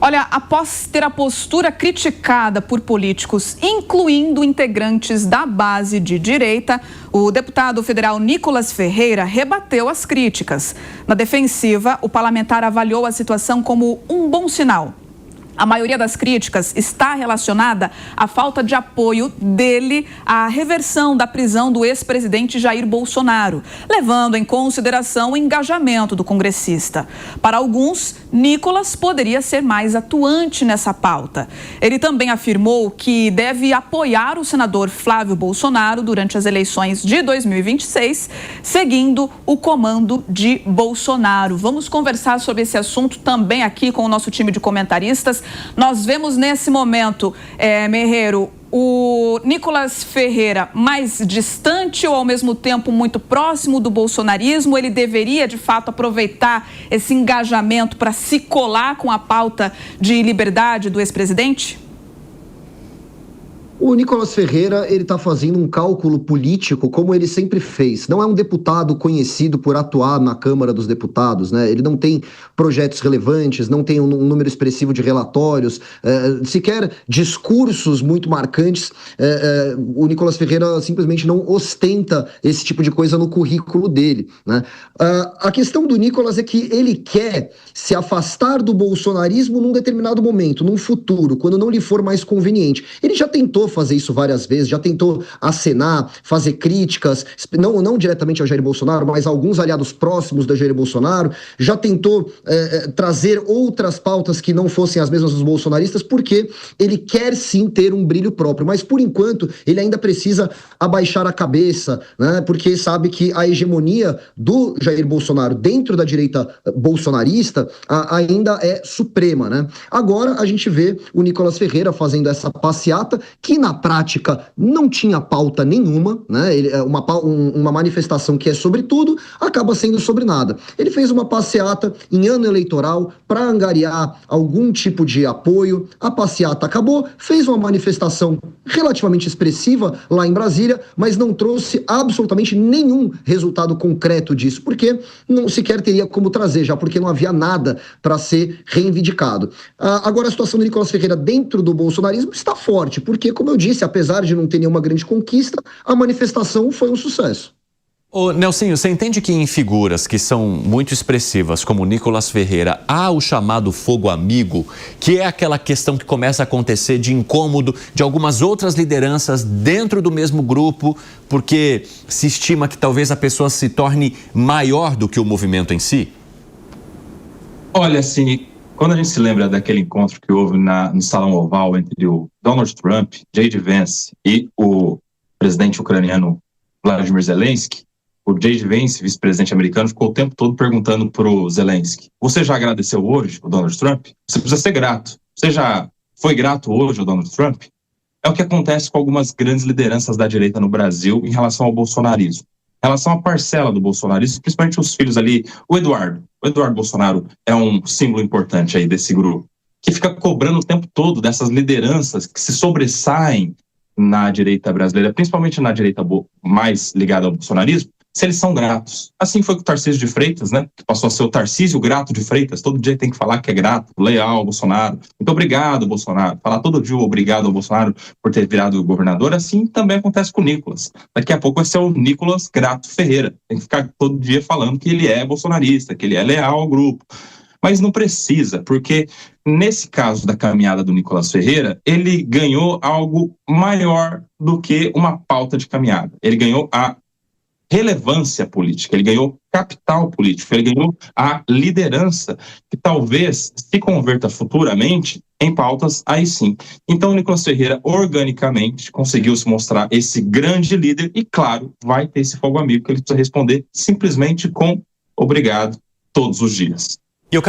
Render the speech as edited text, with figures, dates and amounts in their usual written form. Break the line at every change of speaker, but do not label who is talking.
Olha, após ter a postura criticada por políticos, incluindo integrantes da base de direita, o deputado federal Nicolas Ferreira rebateu as críticas. Na defensiva, o parlamentar avaliou a situação como um bom sinal. A maioria das críticas está relacionada à falta de apoio dele à reversão da prisão do ex-presidente Jair Bolsonaro, levando em consideração o engajamento do congressista. Para alguns, Nicolas poderia ser mais atuante nessa pauta. Ele também afirmou que deve apoiar o senador Flávio Bolsonaro durante as eleições de 2026, seguindo o comando de Bolsonaro. Vamos conversar sobre esse assunto também aqui com o nosso time de comentaristas. Nós vemos nesse momento, Merreiro, o Nicolas Ferreira mais distante ou ao mesmo tempo muito próximo do bolsonarismo? Ele deveria, de fato, aproveitar esse engajamento para se colar com a pauta de liberdade do ex-presidente?
O Nicolas Ferreira, ele está fazendo um cálculo político como ele sempre fez. Não é um deputado conhecido por atuar na Câmara dos Deputados, né? Ele não tem projetos relevantes, não tem um número expressivo de relatórios, sequer discursos muito marcantes. O Nicolas Ferreira simplesmente não ostenta esse tipo de coisa no currículo dele, né? A questão do Nicolas é que ele quer se afastar do bolsonarismo num determinado momento, num futuro, quando não lhe for mais conveniente. Ele já tentou fazer isso várias vezes, já tentou acenar, fazer críticas, não diretamente ao Jair Bolsonaro, mas a alguns aliados próximos da Jair Bolsonaro, já tentou trazer outras pautas que não fossem as mesmas dos bolsonaristas, porque ele quer sim ter um brilho próprio, mas por enquanto ele ainda precisa abaixar a cabeça, né, porque sabe que a hegemonia do Jair Bolsonaro dentro da direita bolsonarista ainda é suprema, né? Agora a gente vê o Nicolas Ferreira fazendo essa passeata que na prática não tinha pauta nenhuma, né? Uma manifestação que é sobre tudo, acaba sendo sobre nada. Ele fez uma passeata em ano eleitoral para angariar algum tipo de apoio, a passeata acabou, fez uma manifestação relativamente expressiva lá em Brasília, mas não trouxe absolutamente nenhum resultado concreto disso, porque não sequer teria como trazer, já porque não havia nada para ser reivindicado. Agora a situação do Nicolas Ferreira dentro do bolsonarismo está forte, porque, como eu disse, apesar de não ter nenhuma grande conquista, a manifestação foi um sucesso.
Ô, Nelsinho, você entende que em figuras que são muito expressivas, como Nicolas Ferreira, há o chamado fogo amigo, que é aquela questão que começa a acontecer de incômodo de algumas outras lideranças dentro do mesmo grupo, porque se estima que talvez a pessoa se torne maior do que o movimento em si?
Olha, assim, quando a gente se lembra daquele encontro que houve no Salão Oval entre o Donald Trump, J.D. Vance e o presidente ucraniano Vladimir Zelensky, o J.D. Vance, vice-presidente americano, ficou o tempo todo perguntando para o Zelensky: você já agradeceu hoje o Donald Trump? Você precisa ser grato. Você já foi grato hoje ao Donald Trump? É o que acontece com algumas grandes lideranças da direita no Brasil em relação ao bolsonarismo. Em relação à parcela do bolsonarismo, principalmente os filhos ali, o Eduardo Bolsonaro é um símbolo importante aí desse grupo, que fica cobrando o tempo todo dessas lideranças que se sobressaem na direita brasileira, principalmente na direita mais ligada ao bolsonarismo, se eles são gratos. Assim foi com o Tarcísio de Freitas, né, que passou a ser o Tarcísio Grato de Freitas, todo dia tem que falar que é grato, leal ao Bolsonaro. Muito obrigado, Bolsonaro. Falar todo dia obrigado ao Bolsonaro por ter virado governador, assim também acontece com o Nicolas. Daqui a pouco vai ser o Nicolas Grato Ferreira. Tem que ficar todo dia falando que ele é bolsonarista, que ele é leal ao grupo. Mas não precisa, porque nesse caso da caminhada do Nicolas Ferreira, ele ganhou algo maior do que uma pauta de caminhada. Ele ganhou a relevância política, ele ganhou capital político, ele ganhou a liderança que talvez se converta futuramente em pautas aí sim. Então o Nicolas Ferreira organicamente conseguiu se mostrar esse grande líder e, claro, vai ter esse fogo amigo que ele precisa responder simplesmente com obrigado todos os dias.